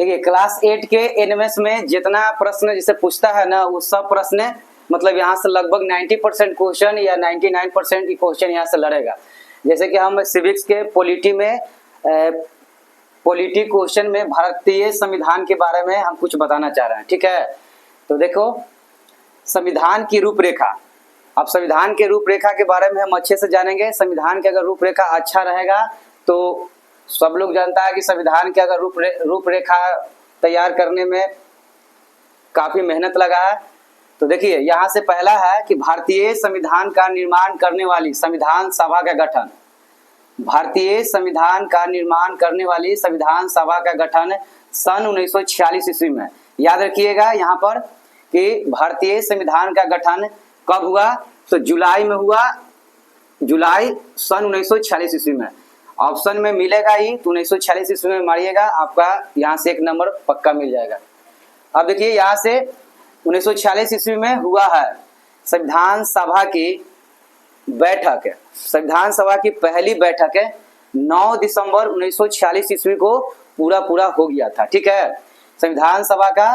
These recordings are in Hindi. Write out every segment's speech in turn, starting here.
देखिए क्लास 8 के एनएमएस में जितना प्रश्न जैसे पूछता है ना, वो सब प्रश्न मतलब यहाँ से लगभग 90% क्वेश्चन या 99% की क्वेश्चन यहाँ से लड़ेगा। जैसे कि हम सिविक्स के पॉलिटी क्वेश्चन में भारतीय संविधान के बारे में हम कुछ बताना चाह रहे हैं, ठीक है। तो देखो संविधान की रूपरेखा, अब संविधान के रूपरेखा के बारे में हम अच्छे से जानेंगे। संविधान की अगर रूपरेखा अच्छा रहेगा तो सब लोग जानता है कि संविधान की अगर रूपरेखा तैयार करने में काफी मेहनत लगा है। तो देखिए यहाँ से पहला है कि भारतीय संविधान का निर्माण करने वाली संविधान सभा का गठन। भारतीय संविधान का निर्माण करने वाली संविधान सभा का गठन सन 1946 ईस्वी में। याद रखिएगा यहाँ पर कि भारतीय संविधान का गठन कब हुआ, तो जुलाई में हुआ, जुलाई सन 1946 ईस्वी में। ऑप्शन में मिलेगा ही, तो 1946 ईस्वी में मारिएगा, आपका यहाँ से 1 नंबर पक्का मिल जाएगा। अब देखिए यहाँ से 1946 ईस्वी में हुआ है संविधान सभा की बैठक। संविधान सभा की पहली बैठक 9 दिसंबर 1946 ईस्वी को पूरा हो गया था, ठीक है। संविधान सभा का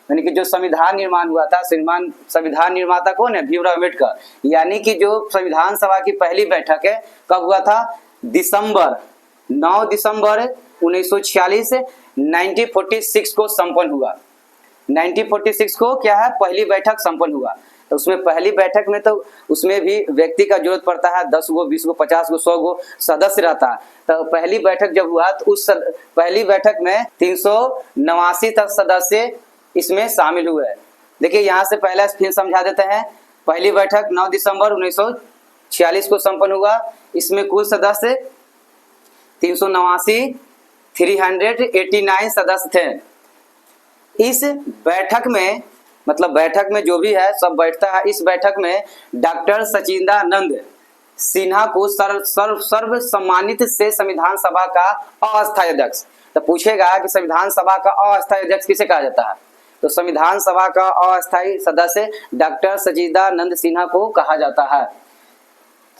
यानी कि जो संविधान निर्माण हुआ था, संविधान निर्माता कौन है, भीमराव अम्बेडकर। यानी कि जो संविधान सभा की पहली बैठक कब हुआ था, दिसंबर 9 दिसंबर 1946 1946 को संपन्न हुआ। 1946 को क्या है, पहली बैठक संपन्न हुआ। तो उसमें पहली बैठक में तो उसमें भी व्यक्ति का जरूरत पड़ता है, 10 गो 20 गो 50 गो 100 गो सदस्य रहता है। तो पहली बैठक जब हुआ तो उस पहली बैठक में 389 तक सदस्य इसमें शामिल हुए। देखिए यहाँ से पहले फिर समझा देते हैं। पहली बैठक 9 दिसंबर 1946 को संपन्न हुआ। इसमें कुल सदस्य 389 389 सदस्य थे। इस बैठक में मतलब बैठक में जो भी है सब बैठता है। इस बैठक में डॉक्टर सचिदानंद सिन्हा को सर्व सम्मानित से संविधान सभा का अस्थायी अध्यक्ष। तो पूछेगा कि संविधान सभा का अस्थायी अध्यक्ष किसे कहा जाता है, तो संविधान सभा का अस्थायी सदस्य डॉक्टर सचिदानंद सिन्हा को कहा जाता है।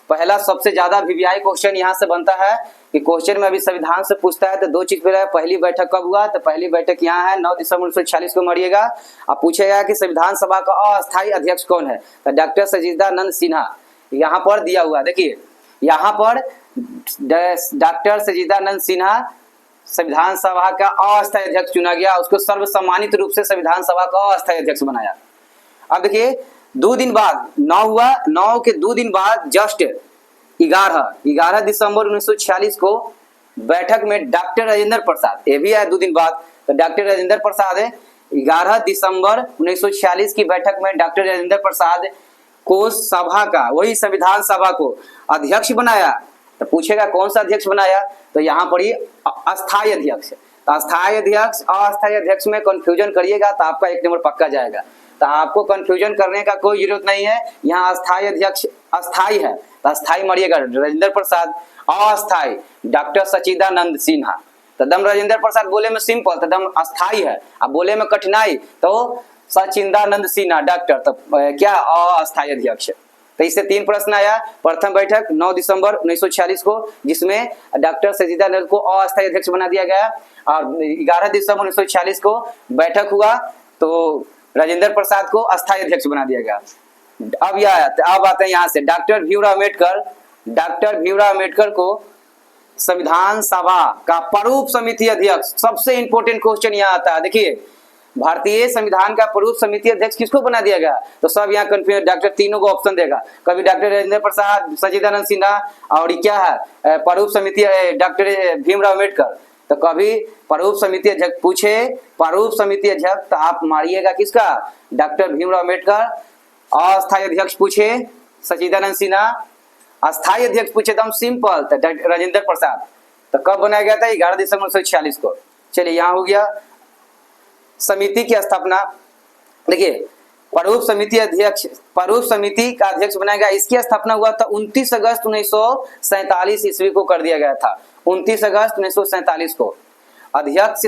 पहला सबसे ज्यादा वीवीआई क्वेश्चन यहाँ से बनता है कि क्वेश्चन में अभी संविधान से पूछता है तो 2 चीज पे, पहली बैठक कब हुआ, तो पहली बैठक यहाँ है 9 दिसंबर 1946 को मारिएगा। अब पूछेगा कि संविधान सभा का अस्थायी अध्यक्ष कौन है, तो डॉक्टर सचिदानंद सिन्हा यहाँ पर दिया हुआ। देखिए यहाँ पर डॉक्टर सचिदानंद सिन्हा संविधान सभा का अस्थायी अध्यक्ष चुना गया, उसको सर्वसम्मानित रूप से संविधान सभा का अस्थायी अध्यक्ष बनाया। अब देखिए 2 दिन बाद 9 हुआ, 9 के 2 दिन बाद जस्ट 11 दिसंबर 1946 को बैठक में डॉक्टर राजेंद्र प्रसाद, ये भी है 2 दिन बाद, तो डॉक्टर राजेंद्र प्रसाद 11 दिसंबर 1946 की बैठक में डॉक्टर राजेंद्र प्रसाद को सभा का, वही संविधान सभा को अध्यक्ष बनाया। तो पूछेगा कौन सा अध्यक्ष बनाया, तो यहाँ पर ही अस्थायी अध्यक्ष। तो अस्थायी अध्यक्ष अस्थायी अध्यक्ष में कंफ्यूजन करिएगा तो आपका 1 नंबर पक्का जाएगा। तो आपको कंफ्यूजन करने का कोई जरूरत नहीं है। यहाँ अस्थायी अध्यक्ष अस्थायी है तो अस्थायी मारिएगा राजेंद्र प्रसाद, अस्थायी डॉक्टर सचिदानंद सिन्हा। तो दम राजेंद्र प्रसाद बोले में सिंपल, तो दम अस्थायी है, अब बोले में कठिनाई तो सचिदानंद सिन्हा डॉक्टर, तो क्या अस्थायी अध्यक्ष। तो इससे 3 प्रश्न आया। प्रथम बैठक 9 दिसंबर 1946 को, जिसमें डॉक्टर सचिदानंद को अस्थायी अध्यक्ष बना दिया गया, और 11 दिसंबर 1946 को बैठक हुआ तो राजेंद्र प्रसाद को अस्थायी अध्यक्ष बना दिया गया। अब आते हैं यहाँ से डॉक्टर भीमराव अम्बेडकर को संविधान सभा का प्रारूप समिति अध्यक्ष। सबसे इंपॉर्टेंट क्वेश्चन यहाँ आता है। देखिए भारतीय संविधान का प्रारूप समिति अध्यक्ष किसको बना दिया गया, तो सब यहाँ कंफ्यूज, डॉक्टर तीनों को ऑप्शन देगा, कभी डॉक्टर राजेंद्र प्रसाद, सचिदानंद सिन्हा, और क्या है प्रारूप समिति डॉक्टर भीमराव अम्बेडकर। तो कभी प्रारूप समिति अध्यक्ष पूछे, प्रारूप समिति अध्यक्ष तो आप मारिएगा किसका, डॉक्टर भीमराव अम्बेडकर। अस्थायी अध्यक्ष पूछे सचिदानंद सिन्हा, अस्थायी अध्यक्ष पूछे तो हम सिंपल तो राजेंद्र प्रसाद। तो कब बनाया गया था, 11 दिसंबर 1946 को। चलिए यहाँ हो गया समिति की स्थापना। देखिए प्रारूप समिति का अध्यक्ष बनाया गया। इसकी स्थापना हुआ था 29 अगस्त 1947 ईस्वी को कर दिया गया था। 29 अगस्त 1947 को। अध्यक्ष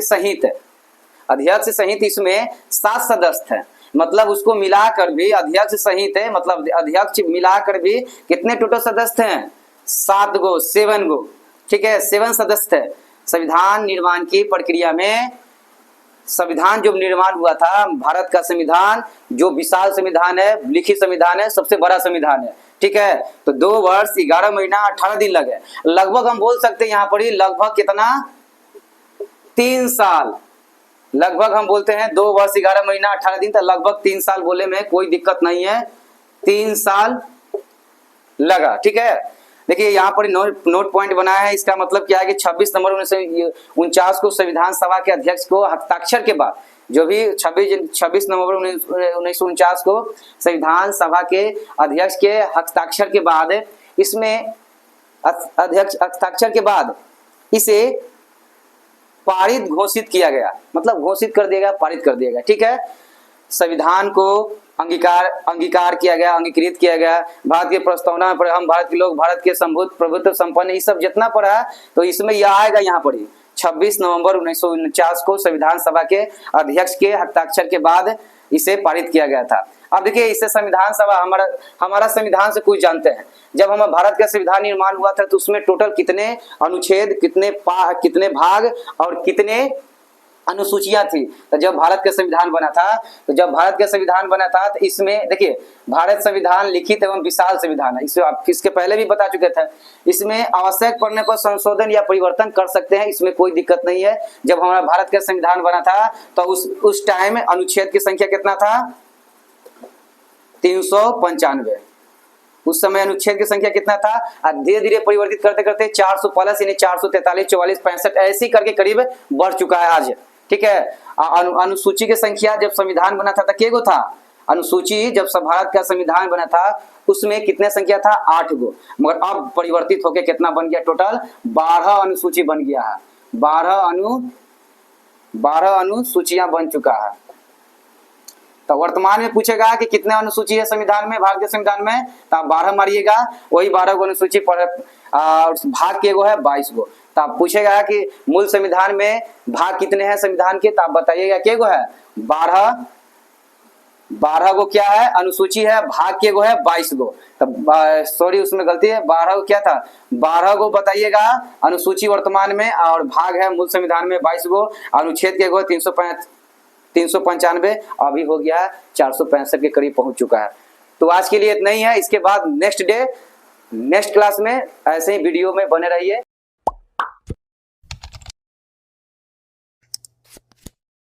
सहित इसमें 7 सदस्य थे, मतलब उसको मिलाकर भी अध्यक्ष सहित है, मतलब अध्यक्ष मिलाकर भी कितने टोटल सदस्य हैं, 7 गो, ठीक है, 7 सदस्य थे। संविधान निर्माण की प्रक्रिया में संविधान जो निर्माण हुआ था, भारत का संविधान जो विशाल संविधान है, लिखित संविधान है, सबसे बड़ा संविधान है, ठीक है। तो 2 वर्ष 11 महीना 18 दिन लगे, लगभग हम बोल सकते हैं यहाँ पर ही लगभग कितना 3 साल, लगभग हम बोलते हैं 2 वर्ष 11 महीना 18 दिन, तो लगभग 3 साल बोले में कोई दिक्कत नहीं है, 3 साल लगा, ठीक है। देखिए यहाँ पर नोट पॉइंट बनाया है, इसका मतलब क्या है कि 26 नवंबर 1949 को संविधान सभा के अध्यक्ष को हस्ताक्षर के बाद, जो भी 26 नवंबर 1949 को संविधान सभा के अध्यक्ष के हस्ताक्षर के बाद, इसमें अध्यक्ष हस्ताक्षर के बाद इसे पारित घोषित किया गया, मतलब घोषित कर दिया गया, पारित कर दिया गया, ठीक है। संविधान को अंगीकार किया गया, अंगीकृत किया गया। भारत के प्रस्तावना पर हम भारत के लोग, भारत के संभूत प्रभुत्व संपन्न, ये सब जितना पढ़ा तो इसमें यह आएगा यहाँ पर ही 26 नवंबर 1949 को संविधान सभा के अध्यक्ष के हस्ताक्षर के बाद इसे पारित किया गया था। अब देखिए इससे संविधान सभा हमारा संविधान से कुछ जानते हैं। जब हमारा भारत का संविधान निर्माण हुआ था तो उसमें टोटल कितने अनुच्छेद, कितने भाग और कितने अनुसूचियां थी। तो जब भारत का संविधान बना था तो इसमें देखिए भारत संविधान लिखित एवं विशाल संविधान है, इसे आप इसके पहले भी बता चुके थे। इसमें आवश्यक पड़ने पर संशोधन या परिवर्तन कर सकते हैं, इसमें कोई दिक्कत नहीं है। जब हमारा भारत का संविधान बना था तो उस टाइम अनुच्छेद की संख्या कितना था 395, उस समय अनुच्छेद की संख्या कितना था, धीरे धीरे परिवर्तित करते करते 400 प्लस यानी 443, 44, 65 ऐसे करके करीब बढ़ चुका है आज, ठीक है। अनुसूची की संख्या जब संविधान बना था के गो था, अनुसूची जब भारत का संविधान बना था उसमें कितने संख्या था 8 गो, मगर अब परिवर्तित होकर कितना बन गया, टोटल 12 अनुसूची बन गया है, 12 अनुसूचियां बन चुका है। तो वर्तमान में पूछेगा कि कितने अनुसूची है संविधान में, भारतीय संविधान में, तो आप 12 मारिएगा, वही 12 गो अनुसूची पर भाग के गो है 22 गो। तो आप पूछेगा कि मूल संविधान में भाग कितने हैं संविधान के, तो आप बताइएगा के गो है 12 गो क्या है अनुसूची है, भाग के गो है 22 गो। तो सॉरी उसमें गलती है, 12 गो क्या था 12 गो बताइएगा अनुसूची वर्तमान में, और भाग है मूल संविधान में 22 गो, अनुच्छेद के गो 395, अभी हो गया 465 के करीब पहुंच चुका है। तो आज के लिए इतना ही है, इसके बाद नेक्स्ट क्लास में ऐसे ही वीडियो में बने रहिए।